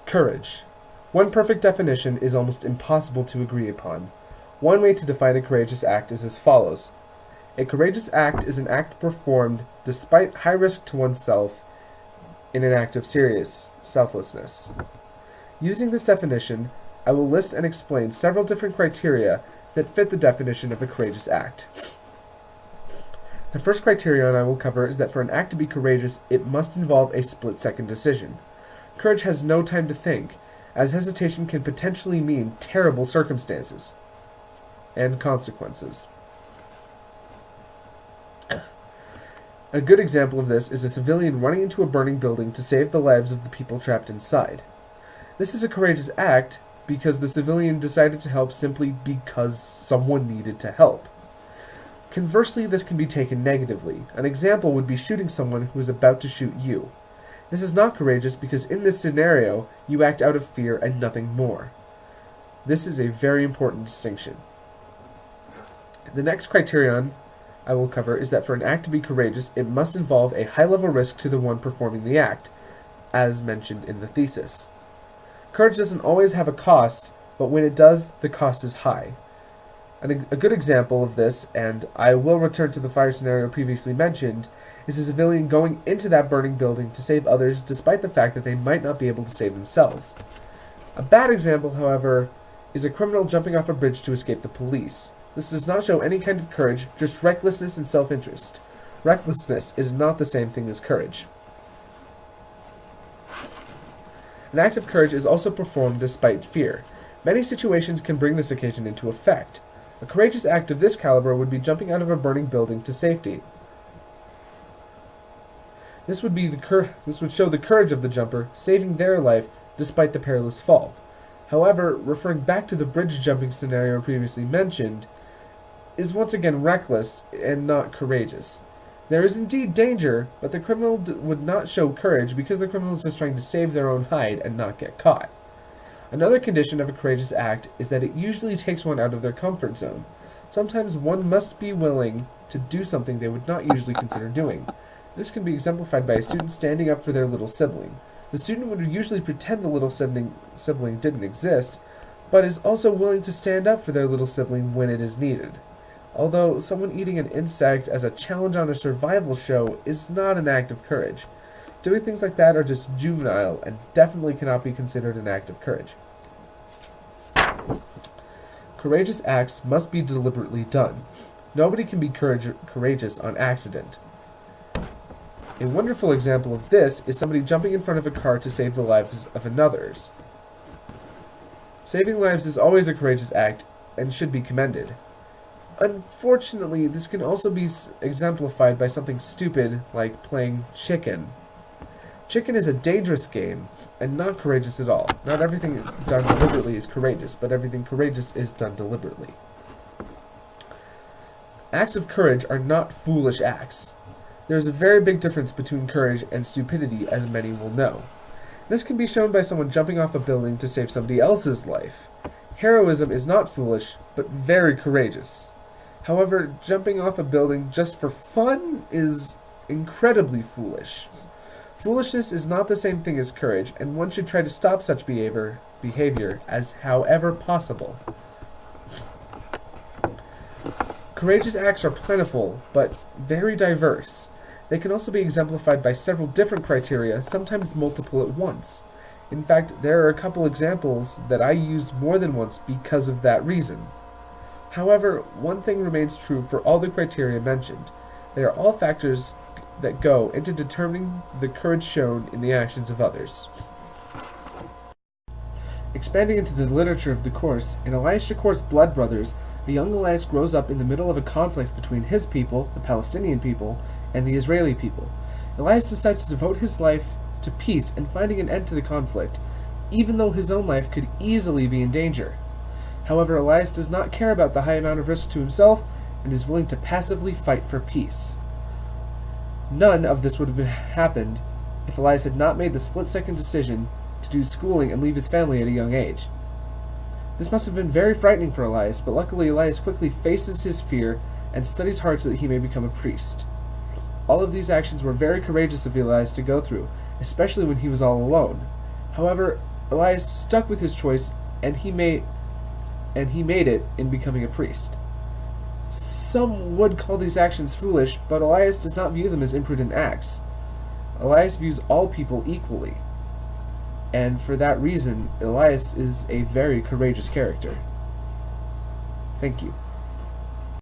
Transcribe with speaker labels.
Speaker 1: Courage. One perfect definition is almost impossible to agree upon. One way to define a courageous act is as follows. A courageous act is an act performed despite high risk to oneself in an act of serious selflessness. Using this definition, I will list and explain several different criteria that fit the definition of a courageous act. The first criterion I will cover is that for an act to be courageous, it must involve a split-second decision. Courage has no time to think, as hesitation can potentially mean terrible circumstances and consequences. A good example of this is a civilian running into a burning building to save the lives of the people trapped inside. This is a courageous act because the civilian decided to help simply because someone needed to help. Conversely, this can be taken negatively. An example would be shooting someone who is about to shoot you. This is not courageous because in this scenario, you act out of fear and nothing more. This is a very important distinction. The next criterion I will cover is that for an act to be courageous, it must involve a high-level risk to the one performing the act, as mentioned in the thesis. Courage doesn't always have a cost, but when it does, the cost is high. A good example of this, and I will return to the fire scenario previously mentioned, is a civilian going into that burning building to save others despite the fact that they might not be able to save themselves. A bad example, however, is a criminal jumping off a bridge to escape the police. This does not show any kind of courage, just recklessness and self-interest. Recklessness is not the same thing as courage. An act of courage is also performed despite fear. Many situations can bring this occasion into effect. A courageous act of this caliber would be jumping out of a burning building to safety. This would show the courage of the jumper, saving their life despite the perilous fall. However, referring back to the bridge jumping scenario previously mentioned, is once again reckless and not courageous. There is indeed danger, but the criminal would not show courage because the criminal is just trying to save their own hide and not get caught. Another condition of a courageous act is that it usually takes one out of their comfort zone. Sometimes one must be willing to do something they would not usually consider doing. This can be exemplified by a student standing up for their little sibling. The student would usually pretend the little sibling didn't exist, but is also willing to stand up for their little sibling when it is needed. Although someone eating an insect as a challenge on a survival show is not an act of courage. Doing things like that are just juvenile and definitely cannot be considered an act of courage. Courageous acts must be deliberately done. Nobody can be courageous on accident. A wonderful example of this is somebody jumping in front of a car to save the lives of another's. Saving lives is always a courageous act and should be commended. Unfortunately, this can also be exemplified by something stupid like playing chicken. Chicken is a dangerous game and not courageous at all. Not everything done deliberately is courageous, but everything courageous is done deliberately. Acts of courage are not foolish acts. There is a very big difference between courage and stupidity, as many will know. This can be shown by someone jumping off a building to save somebody else's life. Heroism is not foolish, but very courageous. However, jumping off a building just for fun is incredibly foolish. Foolishness is not the same thing as courage, and one should try to stop such behavior as however possible. Courageous acts are plentiful, but very diverse. They can also be exemplified by several different criteria, sometimes multiple at once. In fact, there are a couple examples that I used more than once because of that reason. However, one thing remains true for all the criteria mentioned. They are all factors that go into determining the courage shown in the actions of others. Expanding into the literature of the course, in Elias Shakor's Blood Brothers, the young Elias grows up in the middle of a conflict between his people, the Palestinian people, and the Israeli people. Elias decides to devote his life to peace and finding an end to the conflict, even though his own life could easily be in danger. However, Elias does not care about the high amount of risk to himself and is willing to passively fight for peace. None of this would have happened if Elias had not made the split-second decision to do schooling and leave his family at a young age. This must have been very frightening for Elias, but luckily Elias quickly faces his fear and studies hard so that he may become a priest. All of these actions were very courageous of Elias to go through, especially when he was all alone. However, Elias stuck with his choice, and he made it in becoming a priest. Some would call these actions foolish, but Elias does not view them as imprudent acts. Elias views all people equally, and for that reason, Elias is a very courageous character. Thank you.